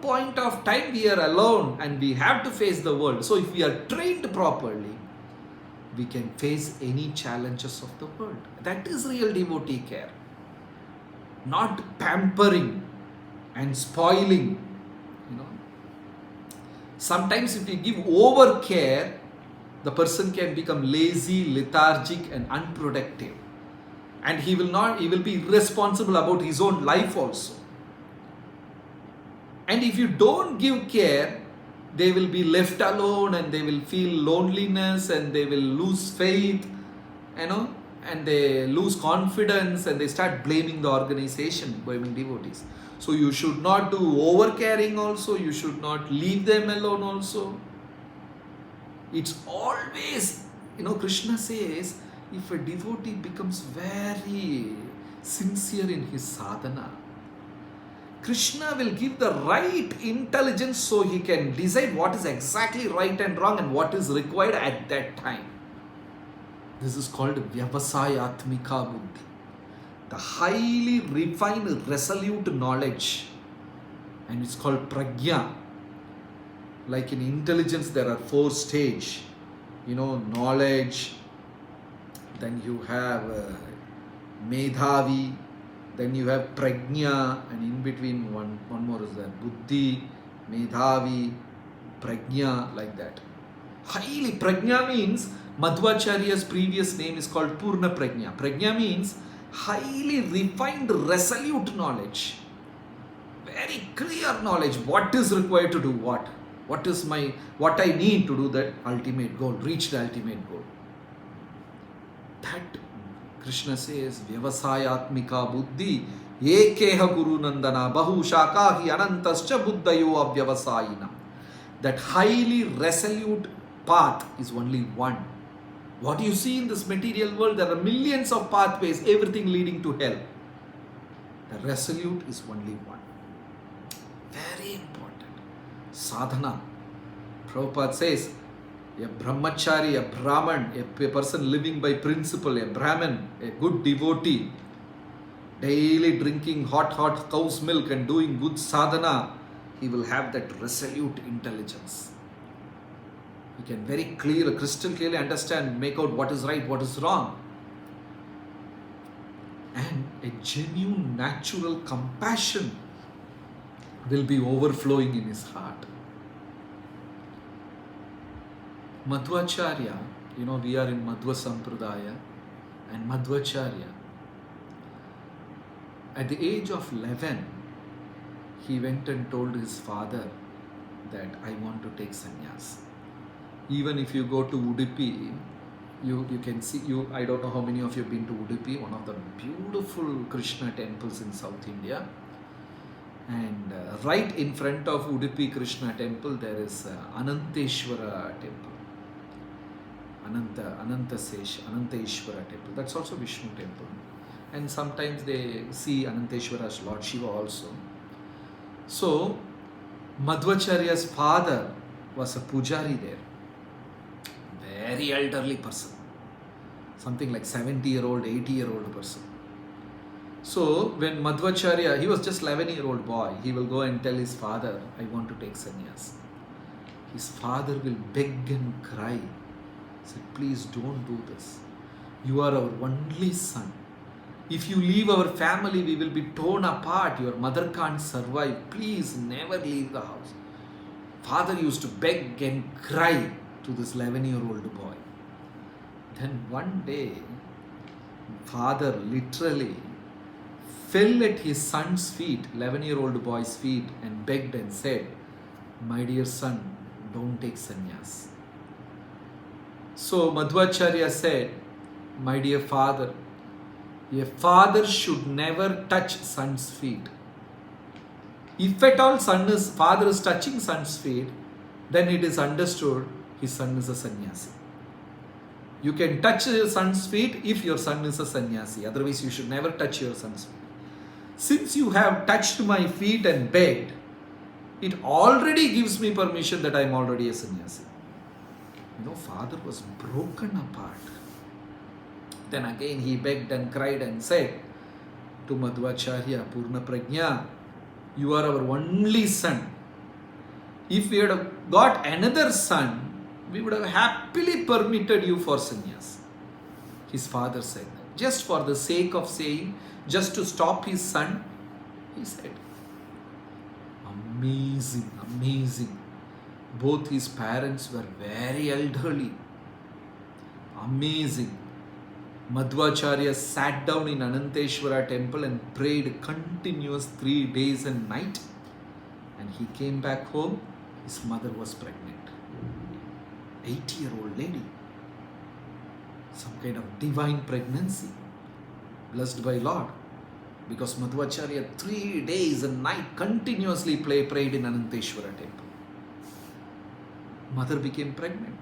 point of time we are alone and we have to face the world. So if we are trained properly, we can face any challenges of the world. That is real devotee care. Not pampering and spoiling. Sometimes if we give over care, the person can become lazy, lethargic and unproductive. And he will be irresponsible about his own life also. And if you don't give care, they will be left alone and they will feel loneliness and they will lose faith, and they lose confidence and they start blaming the organization, blaming devotees. So you should not do over caring also, you should not leave them alone also. It's always, Krishna says, if a devotee becomes very sincere in his sadhana, Krishna will give the right intelligence so he can decide what is exactly right and wrong and what is required at that time. This is called Vyavasayatmika Buddhi. The highly refined, resolute knowledge. And it's called Prajna. Like in intelligence, there are 4 stages. Knowledge. Then you have Medhavi. Then you have Prajna, and in between one more is there. Buddhi, Medhavi, Prajna, like that. Highly, Prajna means, Madhvacharya's previous name is called Purna Prajna. Prajna means highly refined, resolute knowledge. Very clear knowledge. What is required to do what? What I need to do that ultimate goal, reach the ultimate goal. That Krishna says, Vyavasayatmika Buddhi, Ekeha Guru Nandana, Bahu Shakahi Anantascha Buddhayo Avyavasayina. That highly resolute path is only one. What you see in this material world, there are millions of pathways, everything leading to hell. The resolute is only one. Very important. Sadhana. Prabhupada says, a brahmachari, a brahman, a person living by principle, a brahman, a good devotee, daily drinking hot cow's milk and doing good sadhana, he will have that resolute intelligence. He can very clearly, crystal clearly understand, make out what is right, what is wrong. And a genuine, natural compassion will be overflowing in his heart. Madhvacharya, we are in Madhva Sampradaya, and Madhvacharya, at the age of 11, he went and told his father that I want to take sannyas. Even if you go to Udupi, you can see, I don't know how many of you have been to Udupi, one of the beautiful Krishna temples in South India. And right in front of Udupi Krishna temple, there is Ananteshwara temple. Ananteshwara temple. That's also Vishnu temple. And sometimes they see Ananteshwara's Lord Shiva also. So, Madhvacharya's father was a pujari there. Very elderly person. Something like 70-year-old, 80-year-old person. So, when Madhvacharya, he was just 11-year-old boy, he will go and tell his father, I want to take sannyas. His father will beg and cry. He said, please don't do this. You are our only son. If you leave our family, we will be torn apart. Your mother can't survive. Please never leave the house. Father used to beg and cry to this 11-year-old boy. Then one day, father literally fell at his son's feet, 11-year-old boy's feet, and begged and said, my dear son, don't take sannyas. So Madhvacharya said, my dear father, a father should never touch son's feet. If at all father is touching son's feet, then it is understood his son is a sannyasi. You can touch your son's feet if your son is a sannyasi. Otherwise, you should never touch your son's feet. Since you have touched my feet and begged, it already gives me permission that I am already a sannyasi. Father was broken apart. Then again he begged and cried and said to Madhvacharya, Purna Prajna, you are our only son. If we had got another son, we would have happily permitted you for sannyas. His father said that. Just for the sake of saying, just to stop his son, he said. Amazing, amazing. Both his parents were very elderly. Amazing. Madhvacharya sat down in Ananteshwara temple and prayed continuous 3 days and night. And he came back home, his mother was pregnant. 80-year-old lady. Some kind of divine pregnancy. Blessed by Lord. Because Madhvacharya 3 days and night continuously prayed in Ananteshwara temple. Mother became pregnant.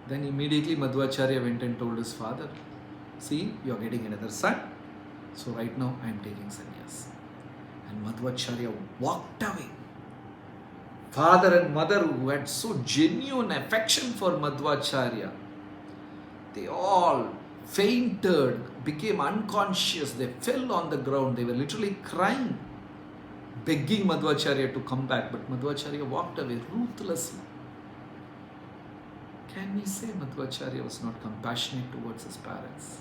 Then immediately Madhvacharya went and told his father, see, you are getting another son. So right now I am taking sannyas. And Madhvacharya walked away. Father and mother, who had so genuine affection for Madhvacharya, they all fainted, became unconscious. They fell on the ground. They were literally crying, begging Madhvacharya to come back. But Madhvacharya walked away ruthlessly. Can we say Madhvacharya was not compassionate towards his parents?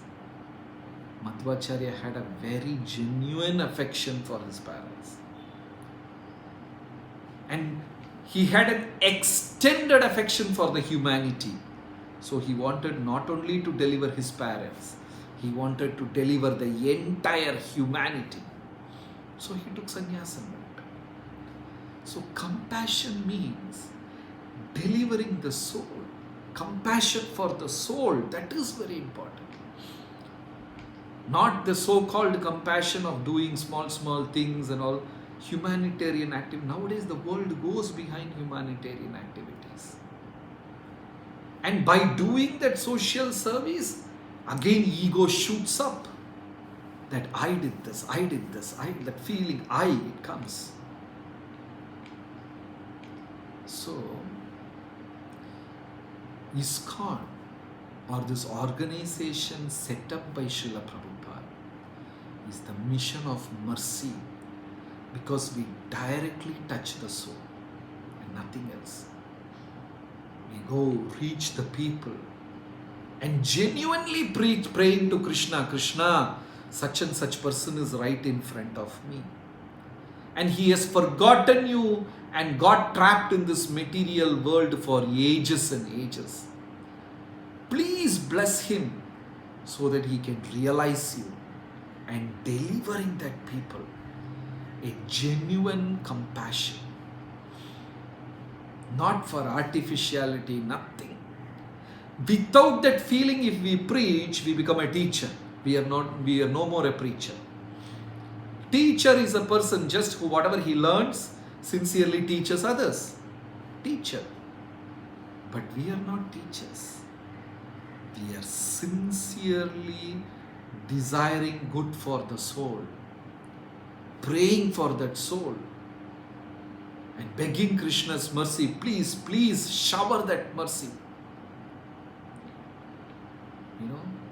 Madhvacharya had a very genuine affection for his parents. And he had an extended affection for the humanity. So he wanted not only to deliver his parents, he wanted to deliver the entire humanity. So he took sannyas and went. So compassion means delivering the soul. Compassion for the soul, that is very important. Not the so-called compassion of doing small things and all. Humanitarian activity. Nowadays the world goes behind humanitarian activities. And by doing that social service, again ego shoots up. That I did this, that feeling it comes. So, ISKCON, or this organization set up by Srila Prabhupada, is the mission of mercy, because we directly touch the soul and nothing else. We go reach the people and genuinely praying to Krishna, Krishna, such and such person is right in front of me. And he has forgotten you and got trapped in this material world for ages and ages. Please bless him so that he can realize you and delivering that people a genuine compassion. Not for artificiality, nothing. Without that feeling, if we preach, we become a teacher. We are no more a preacher. Teacher is a person just who whatever he learns sincerely teaches others. Teacher. But we are not teachers. We are sincerely desiring good for the soul, praying for that soul, and begging Krishna's mercy. Please, please shower that mercy.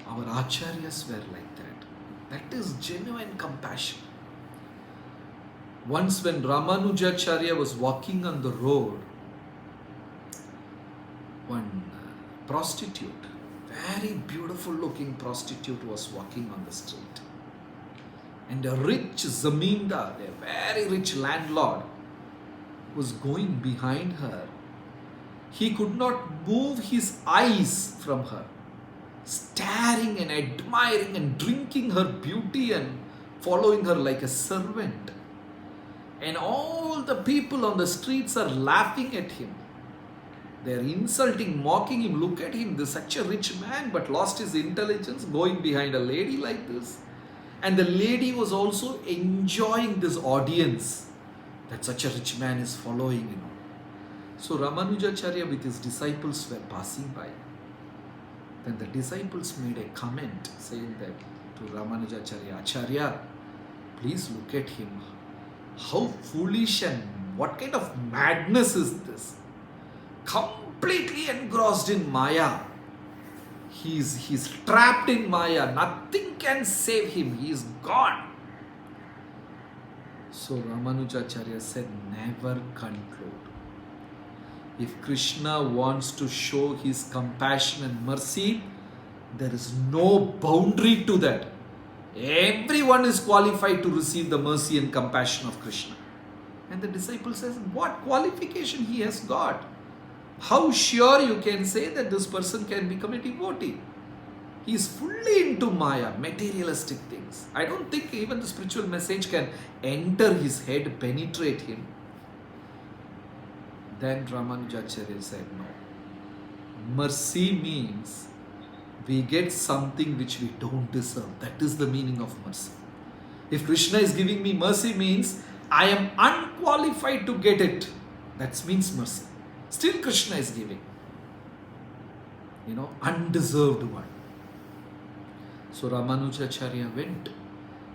Our acharyas were like that. That is genuine compassion. Once when Ramanujacharya was walking on the road, one prostitute, very beautiful looking prostitute, was walking on the street. And a rich zamindar, a very rich landlord, was going behind her. He could not move his eyes from her, staring and admiring and drinking her beauty and following her like a servant. And all the people on the streets are laughing at him. They are insulting, mocking him. Look at him, this is such a rich man, but lost his intelligence, going behind a lady like this. And the lady was also enjoying this audience that such a rich man is following. So Ramanujacharya with his disciples were passing by. Then the disciples made a comment saying that to Ramanujacharya, Acharya, please look at him. How foolish and what kind of madness is this? Completely engrossed in Maya. He's trapped in Maya. Nothing can save him. He is gone. So Ramanujacharya said, never conclude. If Krishna wants to show his compassion and mercy, there is no boundary to that. Everyone is qualified to receive the mercy and compassion of Krishna. And the disciple says, what qualification he has got? How sure you can say that this person can become a devotee? He is fully into Maya, materialistic things. I don't think even the spiritual message can enter his head, penetrate him. Then Ramanujacharya said, no. Mercy means we get something which we don't deserve. That is the meaning of mercy. If Krishna is giving me mercy means I am unqualified to get it. That means mercy. Still Krishna is giving. Undeserved one. So Ramanujacharya went,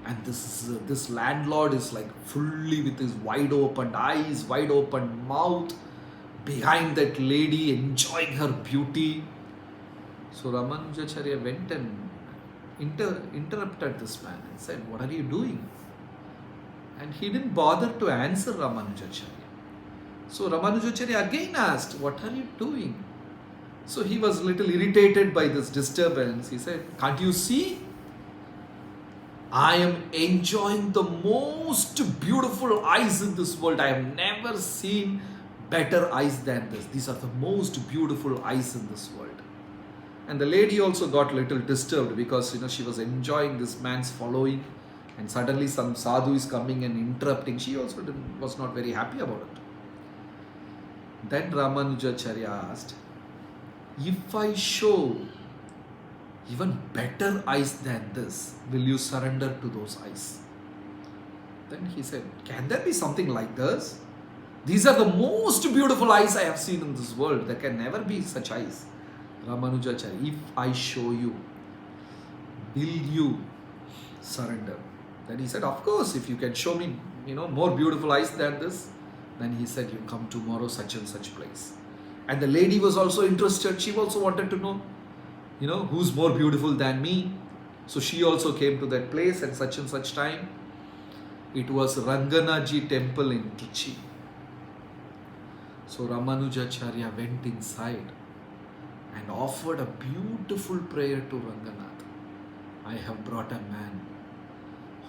and this landlord is like fully with his wide open eyes, wide open mouth, behind that lady, enjoying her beauty. So Ramanujacharya went and interrupted this man and said, what are you doing? And he didn't bother to answer Ramanujacharya. So Ramanujacharya again asked, what are you doing? So he was a little irritated by this disturbance. He said, can't you see? I am enjoying the most beautiful eyes in this world. I have never seen better eyes than this. These are the most beautiful eyes in this world. And the lady also got a little disturbed because she was enjoying this man's following, and suddenly some sadhu is coming and interrupting. She also was not very happy about it. Then Ramanujacharya asked, if I show even better eyes than this, will you surrender to those eyes? Then he said, can there be something like this? These are the most beautiful eyes I have seen in this world. There can never be such eyes. Ramanujacharya, if I show you, will you surrender? Then he said, of course, if you can show me, more beautiful eyes than this. Then he said, you come tomorrow, such and such place. And the lady was also interested. She also wanted to know, who's more beautiful than me. So she also came to that place at such and such time. It was Ranganaji temple in Trichy. So Ramanujacharya went inside and offered a beautiful prayer to Ranganath. I have brought a man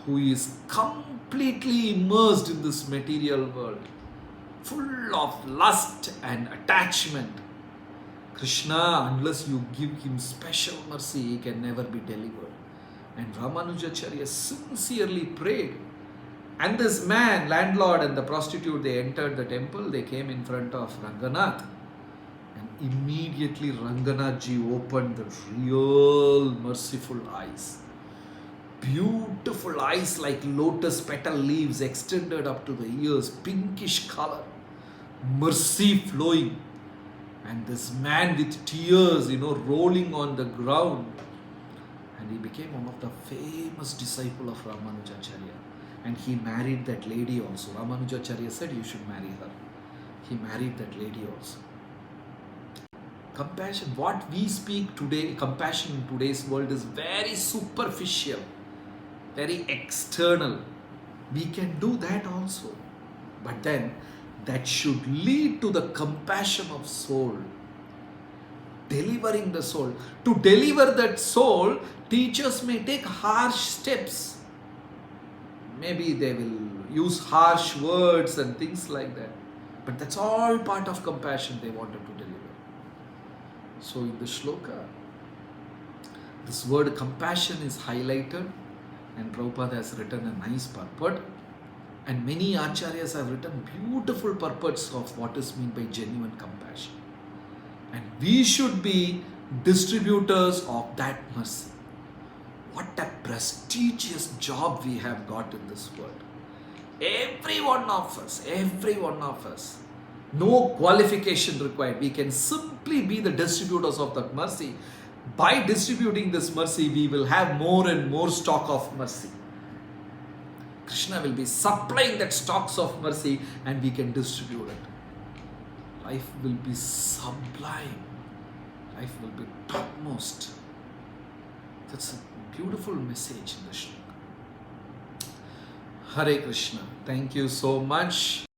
who is completely immersed in this material world, full of lust and attachment. Krishna, unless you give him special mercy, he can never be delivered. And Ramanujacharya sincerely prayed. And this man, landlord and the prostitute, they entered the temple. They came in front of Ranganath. And immediately Ranganathji opened the real merciful eyes. Beautiful eyes like lotus petal leaves extended up to the ears, pinkish color, mercy flowing. And this man with tears, rolling on the ground. And he became one of the famous disciples of Ramanujacharya. And he married that lady also. Ramanujacharya said, you should marry her. He married that lady also. Compassion, what we speak today, compassion in today's world is very superficial, very external. We can do that also. But then, that should lead to the compassion of soul. Delivering the soul. To deliver that soul, teachers may take harsh steps. Maybe they will use harsh words and things like that. But that's all part of compassion they wanted to deliver. So in the shloka, this word compassion is highlighted, and Prabhupada has written a nice purport. And many acharyas have written beautiful purports of what is meant by genuine compassion. And we should be distributors of that mercy. What a prestigious job we have got in this world. Every one of us, no qualification required. We can simply be the distributors of that mercy. By distributing this mercy, we will have more and more stock of mercy. Krishna will be supplying that stocks of mercy and we can distribute it. Life will be sublime. Life will be topmost. That's a beautiful message in the shloka. Hare Krishna. Thank you so much.